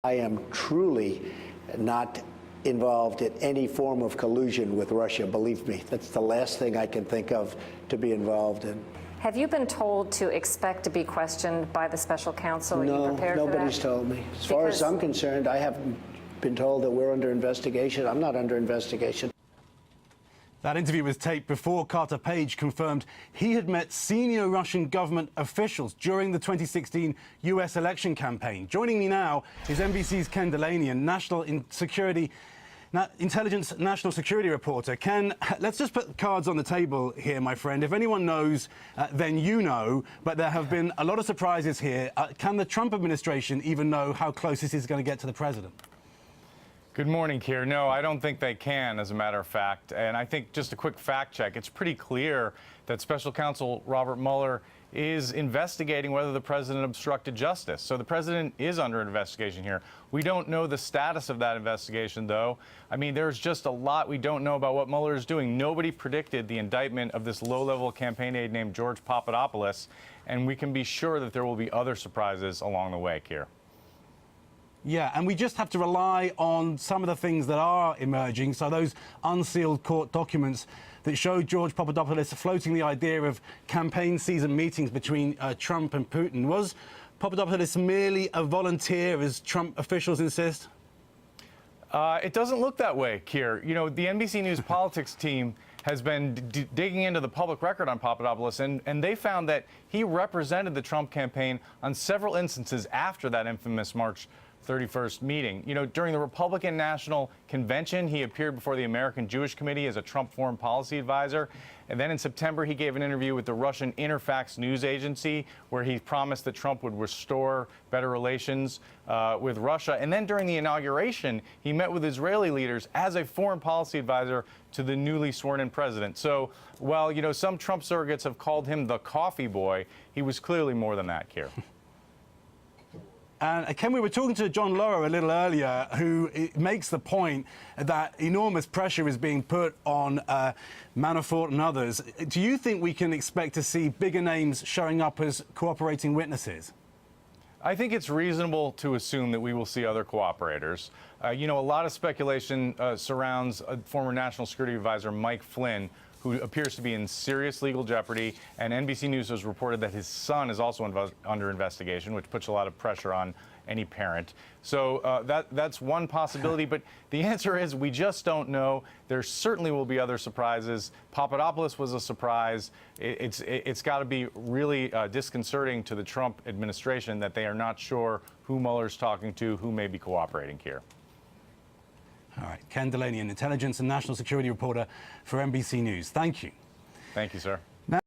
I am truly not involved in any form of collusion with Russia, believe me. That's the last thing I can think of to be involved in. Have you been told to expect to be questioned by the special counsel? No, Are you prepared for that? nobody's told me. As far as I'm concerned, I haven't been told that we're under investigation. I'm not under investigation. That interview was taped before Carter Page confirmed he had met senior Russian government officials during the 2016 U.S. election campaign. Joining me now is NBC's Ken Dilanian, intelligence national security reporter. Ken, let's just put cards on the table here, my friend. If anyone knows, then you know, but there have been a lot of surprises here. Can the Trump administration even know how close this is going to get to the president? Good morning, Keir. No, I don't think they can, as a matter of fact. And I think just a quick fact check, it's pretty clear that Special Counsel Robert Mueller is investigating whether the president obstructed justice. So the president is under investigation here. We don't know the status of that investigation, though. I mean, there's just a lot we don't know about what Mueller is doing. Nobody predicted the indictment of this low-level campaign aide named George Papadopoulos, and we can be sure that there will be other surprises along the way, Keir. Yeah, and we just have to rely on some of the things that are emerging. So those unsealed court documents that show George Papadopoulos floating the idea of campaign season meetings between Trump and Putin. Was Papadopoulos merely a volunteer, as Trump officials insist? It doesn't look that way, Keir. You know, the NBC News politics team has been digging into the public record on Papadopoulos, and they found that he represented the Trump campaign on several instances after that infamous March 31st meeting. You know, during the Republican National Convention, he appeared before the American Jewish Committee as a Trump foreign policy advisor. And then in September, he gave an interview with the Russian Interfax news agency, where he promised that Trump would restore better relations with Russia. And then during the inauguration, he met with Israeli leaders as a foreign policy advisor to the newly sworn-in president. So while, you know, some Trump surrogates have called him the coffee boy, he was clearly more than that, Keir. And Ken, we were talking to John Lauer a little earlier, who makes the point that enormous pressure is being put on Manafort and others. Do you think we can expect to see bigger names showing up as cooperating witnesses? I think it's reasonable to assume that we will see other cooperators. You know, a lot of speculation surrounds former National Security Advisor Mike Flynn, who appears to be in serious legal jeopardy, and NBC News has reported that his son is also under investigation, which puts a lot of pressure on any parent. So that's one possibility, but the answer is we just don't know. There certainly will be other surprises. Papadopoulos was a surprise. It's got to be really disconcerting to the Trump administration that they are not sure who Mueller's talking to, who may be cooperating here. All right, Ken Dilanian, intelligence and national security reporter for NBC News. Thank you. Thank you, sir.